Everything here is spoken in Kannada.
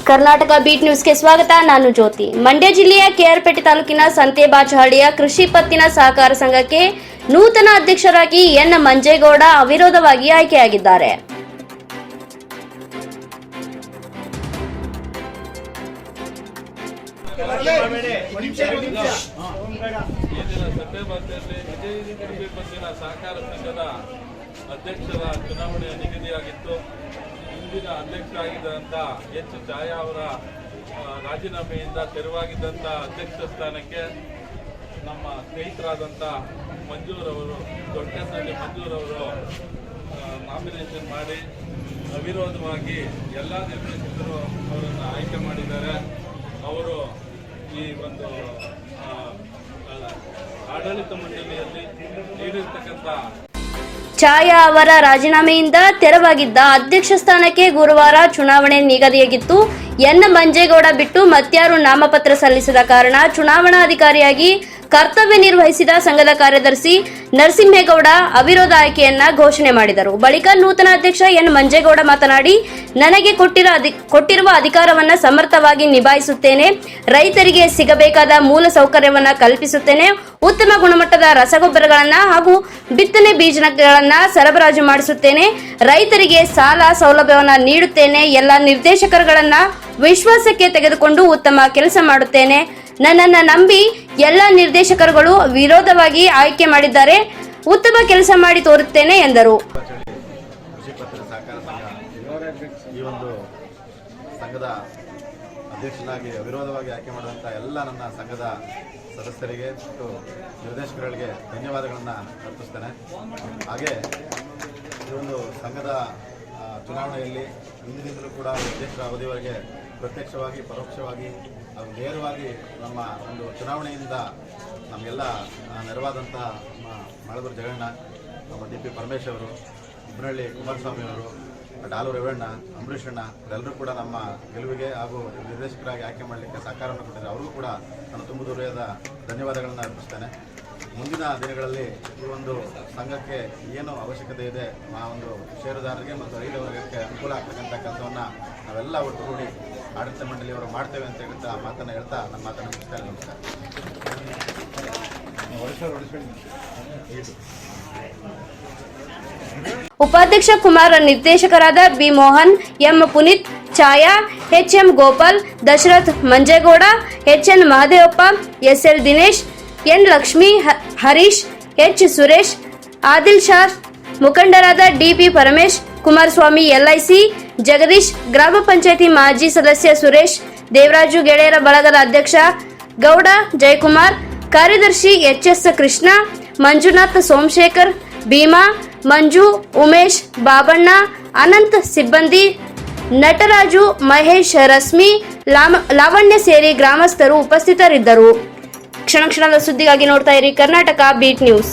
ಕರ್ನಾಟಕ ಬೀಟ್ ನ್ಯೂಸ್ಗೆ ಸ್ವಾಗತ. ನಾನು ಜ್ಯೋತಿ. ಮಂಡ್ಯ ಜಿಲ್ಲೆಯ ಕೆಆರ್ಪೇಟೆ ತಾಲೂಕಿನ ಸಂತೆಬಾಚಹಳ್ಳಿಯ ಕೃಷಿ ಪತ್ತಿನ ಸಹಕಾರ ಸಂಘಕ್ಕೆ ನೂತನ ಅಧ್ಯಕ್ಷರಾಗಿ ಎನ್ ಮಂಜೇಗೌಡ ಅವಿರೋಧವಾಗಿ ಆಯ್ಕೆಯಾಗಿದ್ದಾರೆ. ಸಹಕಾರ ಸಂಘದ ಅಧ್ಯಕ್ಷರ ಚುನಾವಣೆ ನಿಗದಿಯಾಗಿತ್ತು. ಇಂದಿನ ಅಧ್ಯಕ್ಷರಾಗಿದ್ದಂಥ ಎಚ್ ಛಾಯಾ ಅವರ ರಾಜೀನಾಮೆಯಿಂದ ತೆರವಾಗಿದ್ದಂಥ ಅಧ್ಯಕ್ಷ ಸ್ಥಾನಕ್ಕೆ ನಮ್ಮ ಸ್ನೇಹಿತರಾದಂಥ ಮಂಜೂರವರು, ದೊಡ್ಡನಹಳ್ಳಿ ಮಂಜೂರವರು ನಾಮಿನೇಷನ್ ಮಾಡಿ ಅವಿರೋಧವಾಗಿ ಎಲ್ಲ ನಿರ್ದೇಶಕರು ಅವರನ್ನು ಆಯ್ಕೆ ಮಾಡಿದ್ದಾರೆ. ಅವರು ಈ ಒಂದು ಆಡಳಿತ ಮಂಡಳಿಯಲ್ಲಿ ನೀಡಿರ್ತಕ್ಕಂಥ ಛಾಯಾ ಅವರ ರಾಜೀನಾಮೆಯಿಂದ ತೆರವಾಗಿದ್ದ ಅಧ್ಯಕ್ಷ ಸ್ಥಾನಕ್ಕೆ ಗುರುವಾರ ಚುನಾವಣೆ ನಿಗದಿಯಾಗಿತ್ತು. ಎನ್ ಮಂಜೇಗೌಡ ಬಿಟ್ಟು ಮತ್ಯಾರು ನಾಮಪತ್ರ ಸಲ್ಲಿಸದ ಕಾರಣ ಚುನಾವಣಾಧಿಕಾರಿಯಾಗಿ ಕರ್ತವ್ಯ ನಿರ್ವಹಿಸಿದ ಸಂಘದ ಕಾರ್ಯದರ್ಶಿ ನರಸಿಂಹೇಗೌಡ ಅವಿರೋಧ ಆಯ್ಕೆಯನ್ನ ಘೋಷಣೆ ಮಾಡಿದರು. ಬಳಿಕ ನೂತನ ಅಧ್ಯಕ್ಷ ಎನ್ ಮಂಜೇಗೌಡ ಮಾತನಾಡಿ, ನನಗೆ ಕೊಟ್ಟಿರುವ ಅಧಿಕಾರವನ್ನು ಸಮರ್ಥವಾಗಿ ನಿಭಾಯಿಸುತ್ತೇನೆ. ರೈತರಿಗೆ ಸಿಗಬೇಕಾದ ಮೂಲ ಸೌಕರ್ಯವನ್ನು ಕಲ್ಪಿಸುತ್ತೇನೆ. ಉತ್ತಮ ಗುಣಮಟ್ಟದ ರಸಗೊಬ್ಬರಗಳನ್ನು ಹಾಗೂ ಬಿತ್ತನೆ ಬೀಜಗಳನ್ನು ಸರಬರಾಜು ಮಾಡಿಸುತ್ತೇನೆ. ರೈತರಿಗೆ ಸಾಲ ಸೌಲಭ್ಯವನ್ನು ನೀಡುತ್ತೇನೆ. ಎಲ್ಲ ನಿರ್ದೇಶಕರುಗಳನ್ನು ವಿಶ್ವಾಸಕ್ಕೆ ತೆಗೆದುಕೊಂಡು ಉತ್ತಮ ಕೆಲಸ ಮಾಡುತ್ತೇನೆ. ನನ್ನನ್ನು ನಂಬಿ ಎಲ್ಲ ನಿರ್ದೇಶಕರುಗಳು ವಿರೋಧವಾಗಿ ಆಯ್ಕೆ ಮಾಡಿದ್ದಾರೆ. ಉತ್ತಮ ಕೆಲಸ ಮಾಡಿ ತೋರುತ್ತೇನೆ ಎಂದರು. ಕೃಷಿ ಪತ್ತಿನ ಸಹಕಾರ ಸಂಘ ಈ ಒಂದು ಸಂಘದ ಅಧ್ಯಕ್ಷನಾಗಿ ಅವಿರೋಧವಾಗಿ ಆಯ್ಕೆ ಮಾಡಿದಂಥ ಎಲ್ಲ ನನ್ನ ಸಂಘದ ಸದಸ್ಯರಿಗೆ ಮತ್ತು ನಿರ್ದೇಶಕರುಗಳಿಗೆ ಧನ್ಯವಾದಗಳನ್ನು ಅರ್ಪಿಸ್ತೇನೆ. ಹಾಗೆ ಈ ಒಂದು ಸಂಘದ ಚುನಾವಣೆಯಲ್ಲಿ ಇಂದಿನಿಂದಲೂ ಕೂಡ ಅಧ್ಯಕ್ಷರ ಅವಧಿವರೆಗೆ ಪ್ರತ್ಯಕ್ಷವಾಗಿ ಪರೋಕ್ಷವಾಗಿ ನೇರವಾಗಿ ನಮ್ಮ ಒಂದು ಚುನಾವಣೆಯಿಂದ ನಮಗೆಲ್ಲ ನೆರವಾದಂಥ ನಮ್ಮ ಮಳಗೂರು ಜಗಣ್ಣ, ನಮ್ಮ ಡಿ ಪಿ ಪರಮೇಶ್ ಅವರು, ಇಬ್ಬನಹಳ್ಳಿ ಕುಮಾರಸ್ವಾಮಿ ಅವರು, ಡಾಲು ರೇವಣ್ಣ, ಅಂಬರೀಷ್ ಅಣ್ಣ ಇವರೆಲ್ಲರೂ ಕೂಡ ನಮ್ಮ ಗೆಲುವಿಗೆ ಹಾಗೂ ನಿರ್ದೇಶಕರಾಗಿ ಆಯ್ಕೆ ಮಾಡಲಿಕ್ಕೆ ಸಹಕಾರವನ್ನು ಕೊಟ್ಟಿದ್ದಾರೆ. ಅವ್ರಿಗೂ ಕೂಡ ನಾನು ತುಂಬ ಹೃದಯದ ಧನ್ಯವಾದಗಳನ್ನು ಅರ್ಪಿಸ್ತೇನೆ. ಮುಂದಿನ ದಿನಗಳಲ್ಲಿ ಈ ಒಂದು ಸಂಘಕ್ಕೆ ಏನು ಅವಶ್ಯಕತೆ ಇದೆ, ಆ ಒಂದು ಷೇರುದಾರರಿಗೆ ಮತ್ತು ರೈತ ವರ್ಗಕ್ಕೆ ಅನುಕೂಲ ಆಗ್ತಕ್ಕಂಥ ಕೆಲಸವನ್ನು ನಾವೆಲ್ಲ ಒಟ್ಟುಗೂಡಿ ಆಡಳಿತ ಮಂಡಳಿಯವರು ಮಾಡ್ತೇವೆ ಅಂತ ಹೇಳ್ತಾ ಮಾತನ್ನು ಹೇಳ್ತಾ ನನ್ನ ಮಾತನ್ನು ಮುಗಿಸ್ತಾರೆ. ನಮಸ್ಕಾರ. ಉಪಾಧ್ಯಕ್ಷ ಕುಮಾರ್, ನಿರ್ದೇಶಕರಾದ B Mohan, M Puneeth, Chhaya, H M Gopal, Dasharath, Manjegowda, H N Mahadevappa, S L Dinesh, N Lakshmi, Harish, H Suresh, Adil Shah, ಮುಖಂಡರಾದ D P Paramesh, Kumaraswamy, LIC, Jagadish, gram panchayat ಮಾಜಿ ಸದಸ್ಯ ಸುರೇಶ್, ದೇವರಾಜು, ಗೆಳೆಯರ ಬಳಗದ ಅಧ್ಯಕ್ಷ ಗೌಡ ಜಯಕುಮಾರ್, ಕಾರ್ಯದರ್ಶಿ ಎಚ್ ಎಸ್ ಕೃಷ್ಣ, ಮಂಜುನಾಥ್, ಸೋಮಶೇಖರ್, ಭೀಮಾ, ಮಂಜು, ಉಮೇಶ್, ಬಾಬಣ್ಣ, ಅನಂತ್, ಸಿಬ್ಬಂದಿ ನಟರಾಜು, ಮಹೇಶ್, ರಶ್ಮಿ, ಲಾವಣ್ಯ ಸೇರಿ ಗ್ರಾಮಸ್ಥರು ಉಪಸ್ಥಿತರಿದ್ದರು. ಕ್ಷಣ ಕ್ಷಣದ ಸುದ್ದಿಗಾಗಿ ನೋಡ್ತಾ ಇರಿ ಕರ್ನಾಟಕ ಬೀಟ್ ನ್ಯೂಸ್.